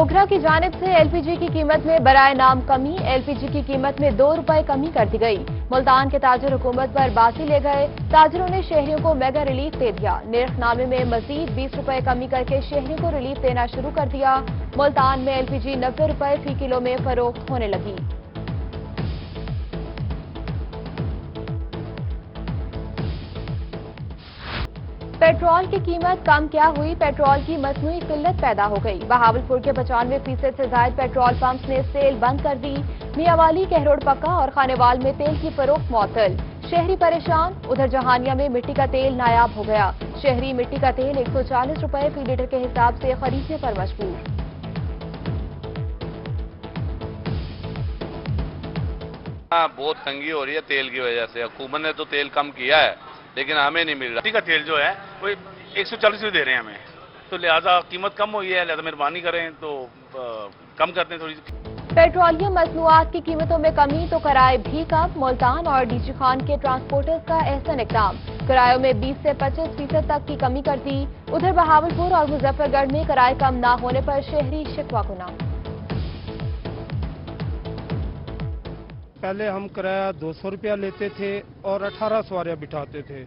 ओगरा की जानिब से एलपीजी की कीमत में बराए नाम कमी, एलपीजी की कीमत में 2 रुपए कमी कर दी गई। मुल्तान के ताजिर हुकूमत पर बासी ले गए, ताजिरों ने शहरियों को मेगा रिलीफ दे दिया। निर्खनामे में मजीद 20 रुपए कमी करके शहरियों को रिलीफ देना शुरू कर दिया। मुल्तान में एलपीजी 90 रुपए फी किलो में फरोख्त होने लगी। पेट्रोल की कीमत कम क्या हुई, पेट्रोल की मसनूई किल्लत पैदा हो गई। बहावलपुर के 95% से ज्यादा पेट्रोल पंप्स ने सेल बंद कर दी। मियावाली, कहरोड़ पक्का और खानेवाल में तेल की फरोख्त मुअत्तल, शहरी परेशान। उधर जहानिया में मिट्टी का तेल नायाब हो गया। शहरी मिट्टी का तेल 140 रुपए फी लीटर के हिसाब से खरीदने पर मजबूर। बहुत तंगी हो रही है तेल की वजह से। हुकूमत ने तो तेल कम किया है लेकिन हमें नहीं मिल रहा। का तेल जो है वो 140 रुपये दे रहे हैं हमें, तो लिहाजा कीमत कम हुई है, लिहाजा मेहरबानी करें तो कम करते हैं थोड़ी। पेट्रोलियम मसनूआत की कीमतों में कमी तो किराए भी कम। मुल्तान और डीजी खान के ट्रांसपोर्टर्स का एहसन इकदाम, किरायों में 20 से 25% तक की कमी कर दी। उधर बहावलपुर और मुजफ्फरगढ़ में किराए कम न होने पर शहरी शिकवा गुना। पहले हम किराया 200 रुपया लेते थे और 18 सवारियां बिठाते थे।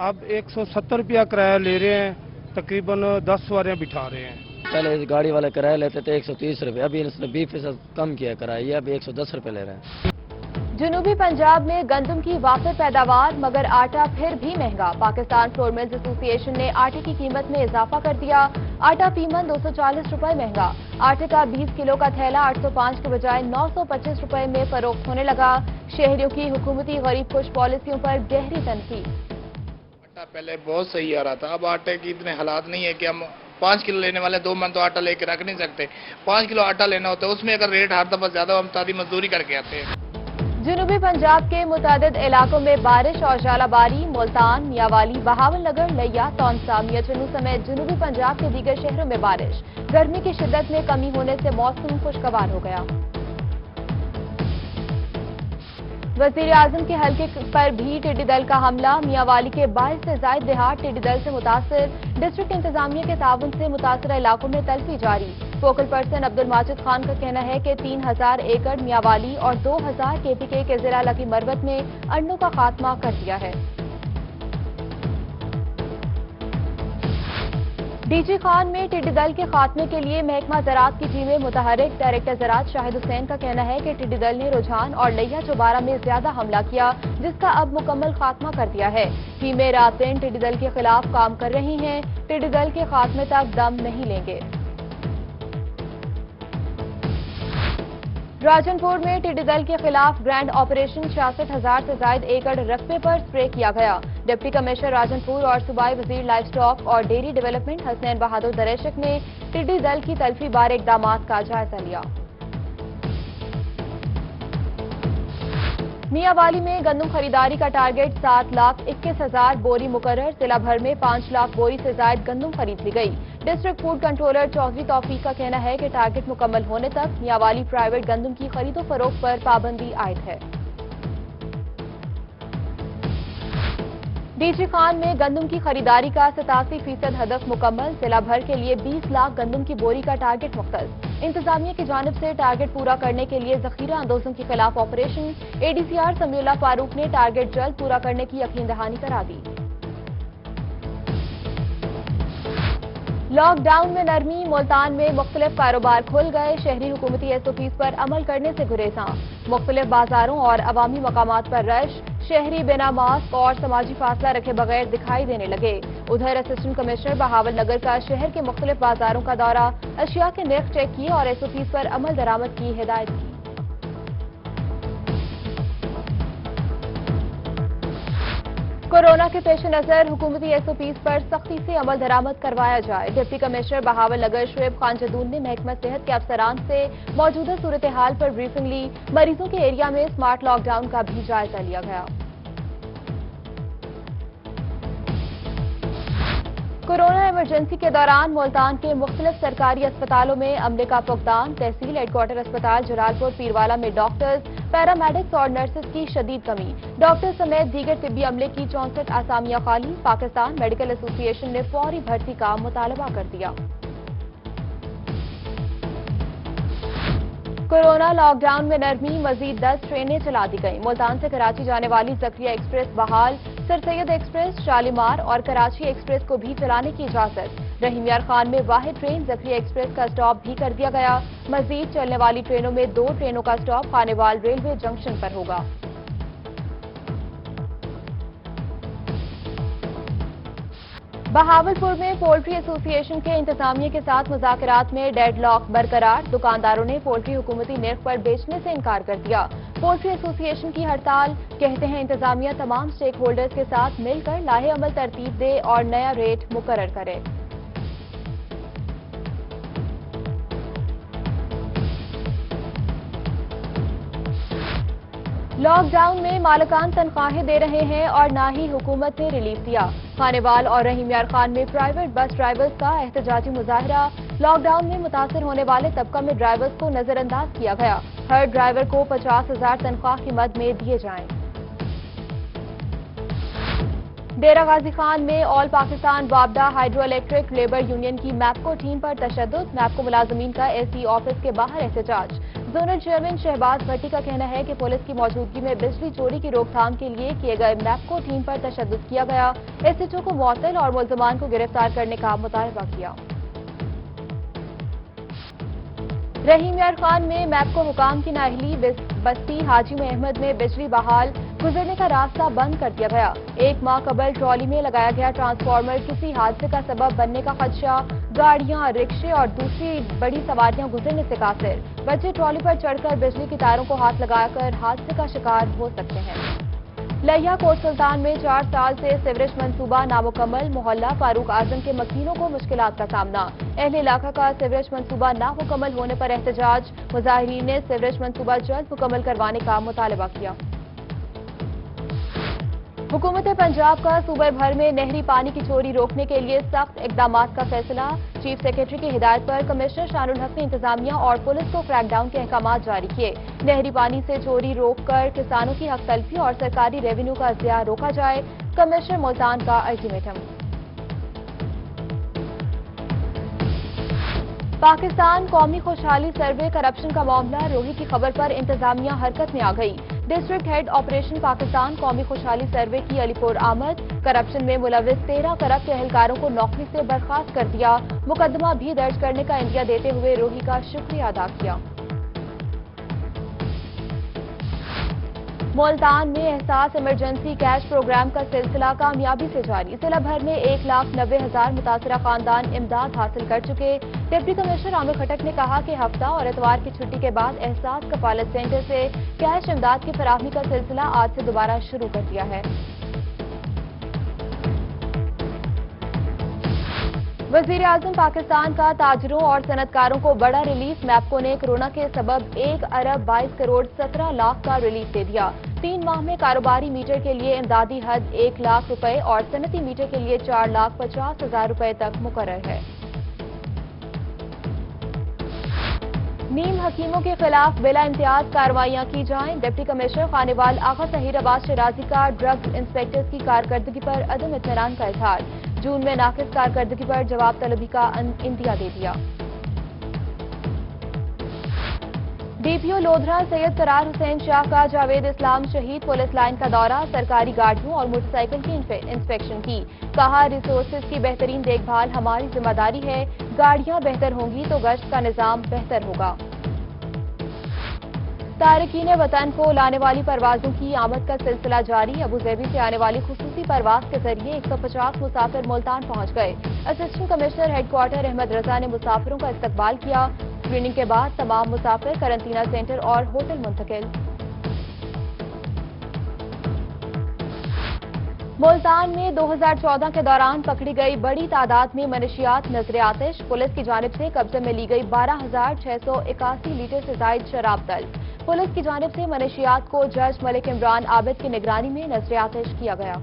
अब 170 रुपया किराया ले रहे हैं, तकरीबन 10 सवारियां बिठा रहे हैं। पहले इस गाड़ी वाले किराया लेते थे 130 रुपये, अभी इसने 20% कम किया किराया, अभी 110 रुपये ले रहे हैं। जनूबी पंजाब में गंदम की वाफिर पैदावार मगर आटा फिर भी महंगा। पाकिस्तान फ्लोर मिल्स एसोसिएशन ने आटे की कीमत में इजाफा कर दिया। आटा पीमन 240 रुपए महंगा। आटे का 20 किलो का थैला 805 के बजाय 925 रुपए में फरोख्त होने लगा। शहरियों की हुकूमती गरीब खुश पॉलिसियों पर गहरी तनकीद। आटा पहले बहुत सही आ रहा था, अब आटे की इतने हालात नहीं है कि हम 5 किलो लेने वाले 2 मन तो आटा लेके रख नहीं सकते। 5 किलो आटा लेना होता है, उसमें अगर रेट हर दफा ज्यादा, हम तादी मजदूरी करके आते हैं। जनूबी पंजाब के मुतादिद इलाकों में बारिश और जालाबारी। मुल्तान, मियावाली, बहावलनगर, लिया, तौनसा, मियाचनू समेत जनूबी पंजाब के दीगर शहरों में बारिश। गर्मी की शिद्दत में कमी होने से मौसम खुशगवार हो गया। वजीर आजम के हल्के पर भी टिड्डी दल का हमला। मियावाली के 22 से ज्यादा देहात टिड्डी दल से मुतासर। डिस्ट्रिक्ट इंतजामिया के ताउन से मुतासरा इलाकों में तल्फी जारी। फोकल पर्सन अब्दुल माजिद खान का कहना है कि 3000 एकड़ मियावाली और 2000 केपीके के जिला लकी मरबत में अंडों का खात्मा कर दिया है। डीजी खान में टिड्डी दल के खात्मे के लिए महकमा ज़राअत की टीमें मुतहरिक। डायरेक्टर ज़राअत शाहिद हुसैन का कहना है कि टिड्डी दल ने रुझान और लिया चौबारा में ज्यादा हमला किया, जिसका अब मुकम्मल खात्मा कर दिया है। टीमें रात दिन टिड्डी दल के खिलाफ काम कर रही हैं। टिड्डी दल के खात्मे तक दम नहीं लेंगे। राजनपुर में टिड्डी दल के खिलाफ ग्रैंड ऑपरेशन। 66,000 से ज्यादा एकड़ रकबे पर स्प्रे किया गया। डिप्टी कमिश्नर राजनपुर और सूबाई वजीर लाइफ स्टॉक और डेयरी डेवलपमेंट हसनैन बहादुर दरेशक ने टिड्डी दल की तल्फी बार इकदामात का जायजा लिया। मियावाली में गंदम खरीदारी का टारगेट 7,21,000 बोरी मुकर्रर। जिला भर में 5 लाख बोरी से ज्यादा गंदम खरीद ली गई। डिस्ट्रिक्ट फूड कंट्रोलर चौधरी तौफीक का कहना है कि टारगेट मुकम्मल होने तक मियावाली प्राइवेट गंदम की खरीदो फरोख्त पर पाबंदी आयद है। डीजी खान में गंदम की खरीदारी का 87% हदफ मुकम्मल। जिला भर के लिए 20 लाख गंदम की बोरी का टारगेट मुख्तस। इंतजामिया की जानिब से टारगेट पूरा करने के लिए जखीरा अंदोजों के खिलाफ ऑपरेशन। एडीसीआर समीउल्लाह फारूक ने टारगेट जल्द पूरा करने की यकीन दहानी करा दी। लॉकडाउन में नरमी। मुल्तान में मुख्तलिफ कारोबार खुल गए। शहरी हुकूमती एसओपीज पर अमल करने से गुरेजा। मुख्तलिफ बाजारों और अवामी मकामात पर रश। शहरी बिना मास्क और समाजी फासला रखे बगैर दिखाई देने लगे। उधर असिस्टेंट कमिश्नर बहावलनगर का शहर के मुख्तलिफ बाजारों का दौरा, अशिया के नर्ख चेक किए और एसओपीज पर अमल दरामद की हिदायत की। कोरोना के पेश नजर हुकूमती एसओपीज पर सख्ती से अमल दरामद करवाया जाए। डिप्टी कमिश्नर बहावलनगर शुएब खान जदून ने महकमा सेहत के अफसरान से मौजूदा सूरत हाल पर ब्रीफिंग ली। मरीजों के एरिया में स्मार्ट लॉकडाउन का भी जायजा लिया गया। कोरोना इमरजेंसी के दौरान मुल्तान के मुख्तलिफ सरकारी अस्पतालों में अमले का फुकदान। तहसील हेडक्वार्टर अस्पताल जलालपुर पीरवाला में डॉक्टर्स, पैरामेडिक्स और नर्सेज की शदीद कमी। डॉक्टर समेत दीगर तिब्बी अमले की 64 आसामियां खाली। पाकिस्तान मेडिकल एसोसिएशन ने फौरी भर्ती का मुतालबा कर दिया। कोरोना लॉकडाउन में नरमी, मजीद 10 ट्रेनें चला दी गईं। मुल्तान से कराची जाने वाली जकरिया एक्सप्रेस बहाल, सर सैयद एक्सप्रेस, शालीमार और कराची एक्सप्रेस को भी चलाने की इजाजत। रहीम यार खान में वाहिद ट्रेन जकरिया एक्सप्रेस का स्टॉप भी कर दिया गया। मजीद चलने वाली ट्रेनों में 2 ट्रेनों का स्टॉप खानेवाल रेलवे जंक्शन पर होगा। बहावलपुर में पोल्ट्री एसोसिएशन के इंतजामिया के साथ मुज़ाकरात में डेडलॉक बरकरार। दुकानदारों ने पोल्ट्री हुकूमती निर्ख पर बेचने से इनकार कर दिया। पोल्ट्री एसोसिएशन की हड़ताल, कहते हैं इंतजामिया तमाम स्टेक होल्डर्स के साथ मिलकर लाहे अमल तरतीब दे और नया रेट मुकर्रर करे। लॉकडाउन में मालिकान तनख्वाहें दे रहे हैं और ना ही हुकूमत ने रिलीफ दिया। खानेवाल और रहीम यार खान में प्राइवेट बस ड्राइवर्स का एहतजाजी मुजाहरा। लॉकडाउन में मुतासर होने वाले तबका में ड्राइवर्स को नजरअंदाज किया गया। हर ड्राइवर को 50,000 तनख्वाह की मद में दिए जाएं। डेरा गाजी खान में ऑल पाकिस्तान वापडा हाइड्रो इलेक्ट्रिक लेबर यूनियन की मैपको टीम पर तशद्दुद। मैपको मुलाजमीन का एसी ऑफिस के बाहर एहतजाज। जोनल चेयरमैन शहबाज भट्टी का कहना है कि पुलिस की मौजूदगी में बिजली चोरी की रोकथाम के लिए किए गए मैपको टीम पर तशद्दुद किया गया। एसएचओ को मुअत्तल और मुल्जमान को गिरफ्तार करने का मुतालबा किया। रहीम यार खान में मैपको हुकाम की नाअहली, बस्ती हाजी अहमद में बिजली बहाल, गुजरने का रास्ता बंद कर दिया गया। 1 माह कबल ट्रॉली में लगाया गया ट्रांसफार्मर, किसी हादसे का सबब बनने का खदशा। गाड़ियां, रिक्शे और दूसरी बड़ी सवारियां गुजरने से कासिर। बच्चे ट्रॉली पर चढ़कर बिजली की तारों को हाथ लगाकर हादसे का शिकार हो सकते हैं। लहिया कोट सुल्तान में 4 साल से सीवरेज मंसूबा नामुकम्मल, मोहल्ला फारूक आजम के मकीनों को मुश्किलात का सामना। अहले इलाका का सीवरेज मंसूबा नामुकम्मल होने पर एहतजाज। मुजाहिरीन ने सीवरेज मंसूबा जल्द मुकम्मल करवाने का मुतालबा किया। हुकूमत पंजाब का सूबे भर में नहरी पानी की चोरी रोकने के लिए सख्त इकदामात का फैसला। चीफ सेक्रेटरी की हिदायत पर कमिश्नर शानुल हक ने इंतजामिया और पुलिस को क्रैकडाउन के अहकामात जारी किए। नहरी पानी से चोरी रोककर किसानों की हक तलफी और सरकारी रेवेन्यू का ज़िया रोका जाए। कमिश्नर मुल्तान का अल्टीमेटम। पाकिस्तान कौमी खुशहाली सर्वे करप्शन का मामला, रोही की खबर पर इंतजामिया हरकत में आ गई। डिस्ट्रिक्ट हेड ऑपरेशन पाकिस्तान कौमी खुशहाली सर्वे की अलीपुर आमद। करप्शन में मुलविस 13 करप्ट एहलकारों को नौकरी से बर्खास्त कर दिया। मुकदमा भी दर्ज करने का इंदिया देते हुए रोही का शुक्रिया अदा किया। मुल्तान में एहसास इमरजेंसी कैश प्रोग्राम का सिलसिला कामयाबी से जारी। जिला भर में 1,90,000 मुतासरा खानदान इमदाद हासिल कर चुके। डिप्टी कमिश्नर आमिर खटक ने कहा कि हफ्ता और इतवार की छुट्टी के बाद एहसास कफालत सेंटर से कैश इमदाद की फराहमी का सिलसिला आज से दोबारा शुरू कर दिया है। वजीर आजम पाकिस्तान का ताजरों और सनतकारों को बड़ा रिलीफ। मैपको ने कोरोना के सबब 1 अरब 22 करोड़ 17 लाख का रिलीफ दे दिया। 3 माह में कारोबारी मीटर के लिए इमदादी हद 1 लाख रुपए और सनती मीटर के लिए 4,50,000 रुपए तक मुकर्रर है। नीम हकीमों के खिलाफ बिला इम्तियाज कार्रवाइयां की जाएं। डिप्टी कमिश्नर खानेवाल आगा तहीर अब्बास शराजी का ड्रग्स इंस्पेक्टर्स की कारकर्दगी पर अदम इत्मीनान का इजहार। जून में नाकिस कारकर्दगी पर जवाब तलबी का इंदिया दे दिया। डीपीओ लोधरा सैयद करार हुसैन शाह का जावेद इस्लाम शहीद पुलिस लाइन का दौरा। सरकारी गाड़ियों और मोटरसाइकिल की इंस्पेक्शन की। कहा, रिसोर्सेज की बेहतरीन देखभाल हमारी जिम्मेदारी है। गाड़ियां बेहतर होंगी तो गश्त का निजाम बेहतर होगा। तारकीन वतन को लाने वाली परवाजों की आमद का सिलसिला जारी। अबूजैबी से आने वाली खुसूसी परवाज के जरिए 150 मुसाफिर मुल्तान पहुंच गए। असिस्टेंट कमिश्नर हेडक्वार्टर अहमद रजा ने मुसाफिरों का इस्तकबाल किया। स्क्रीनिंग के बाद तमाम मुसाफिर करंटीना सेंटर और होटल मुंतकिल। मुल्तान में 2014 के दौरान पकड़ी गई बड़ी तादाद में मनशियात नजर आतिश। पुलिस की जानिब से कब्जे में ली गई 12,681 लीटर से जायद शराब तल्फ। पुलिस की जानिब से मनशियात को जज मलिक इमरान आबिद की निगरानी में नजर आतिश किया गया।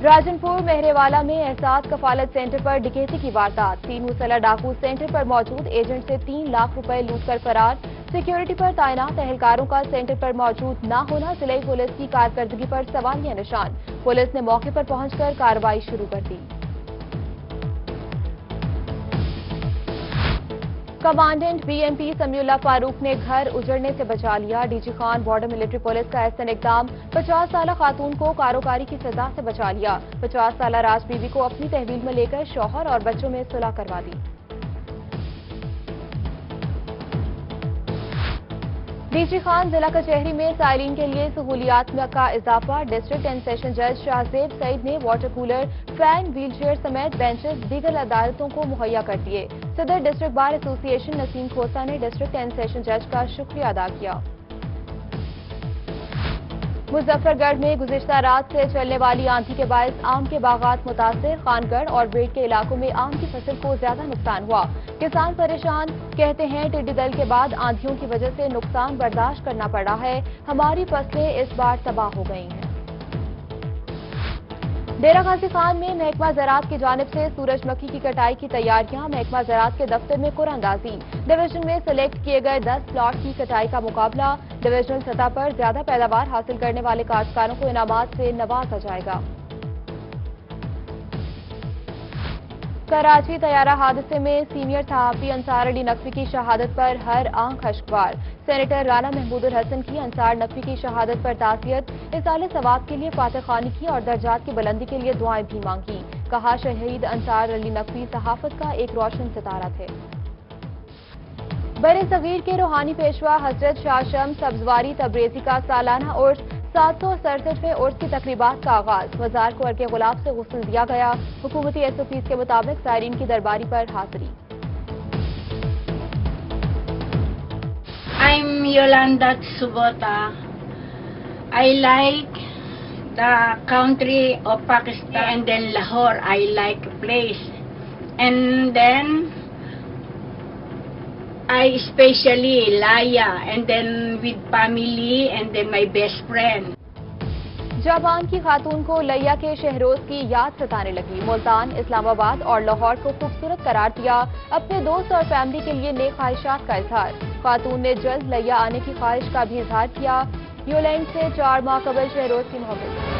राजनपुर मेहरेवाला में एहसास कफालत सेंटर पर डकैती की वारदात। 3 मुसल्लह डाकू सेंटर पर मौजूद एजेंट से 3 लाख रुपए लूट कर फरार। सिक्योरिटी पर तैनात एहलकारों का सेंटर पर मौजूद न होना जिले पुलिस की कारकर्दगी पर सवालिया निशान। पुलिस ने मौके पर पहुंचकर कार्रवाई शुरू कर दी। कमांडेंट बीएमपी समीउल्लाह फारूक ने घर उजड़ने से बचा लिया। DG Khan border military police का एहसन इकदाम 50 साला खातून को कारोबारी की सजा से बचा लिया। 50 साला राज बीवी को अपनी तहवील में लेकर शौहर और बच्चों में सुलह करवा दी। डीजी खान जिला कचहरी में साइलिन के लिए सहूलियात का इजाफा। डिस्ट्रिक्ट एंड सेशन जज शाहजेब सईद ने वाटर कूलर, फैन, व्हीलचेयर समेत बेंचेस दीगर अदालतों को मुहैया कर दिए। सदर डिस्ट्रिक्ट बार एसोसिएशन नसीम खोसा ने डिस्ट्रिक्ट एंड सेशन जज का शुक्रिया अदा किया। मुजफ्फरगढ़ में गुज़िश्ता रात से चलने वाली आंधी के बायस आम के बागात मुतासिर। खानगढ़ और बेट के इलाकों में आम की फसल को ज्यादा नुकसान हुआ। किसान परेशान, कहते हैं टिड्डी दल के बाद आंधियों की वजह से नुकसान बर्दाश्त करना पड़ रहा है। हमारी फसलें इस बार तबाह हो गई हैं। डेरा गाजी खान में महकमा ज़राअत की जानिब से सूरजमुखी की कटाई की तैयारियां। महकमा ज़राअत के दफ्तर में कुरानंदाजी। डिवीजन में सिलेक्ट किए गए 10 प्लॉट की कटाई का मुकाबला। डिवीजनल सतह पर ज्यादा पैदावार हासिल करने वाले काश्तकारों को इनामात से नवाजा जाएगा। कराची तैयारा हादसे में सीनियर सहाफी अंसार अली नकवी की शहादत पर हर आंख अश्कबार। सेनेटर राना महमूदुल हसन की अंसार नकवी की शहादत पर ताज़ियत। इसाले सवाब के लिए फातह खानी की और दर्जात की बुलंदी के लिए दुआएं भी मांगी। कहा, शहीद अंसार अली नकवी सहाफत का एक रोशन सितारा थे। बरे सगीर के रूहानी पेशवा हजरत शाह शम्स सब्जवारी तबरेजी का सालाना उर्स 767वें उर्स की तकरीबात का आगाज। मज़ार को अर्के गुलाब से गुस्ल दिया गया। हुकूमती एसओपीज के मुताबिक सायरीन की दरबारी पर हाजिरी। I'm Yolanda Subota. I like the country of Pakistan and then Lahore. I like place. And then I especially Laya and then with family and then my best friend. Japan की खातून को लैया के शहरोज की याद सताने लगी। मुल्तान, इस्लामाबाद और लाहौर को खूबसूरत करार दिया। अपने दोस्त और फैमिली के लिए नेक ख्वाहिशात का इजहार। खातून ने जल्द लैया आने की ख्वाहिश का भी इजहार किया। न्यूलैंड से 4 माह कबल शहरोज की मोहब्बत।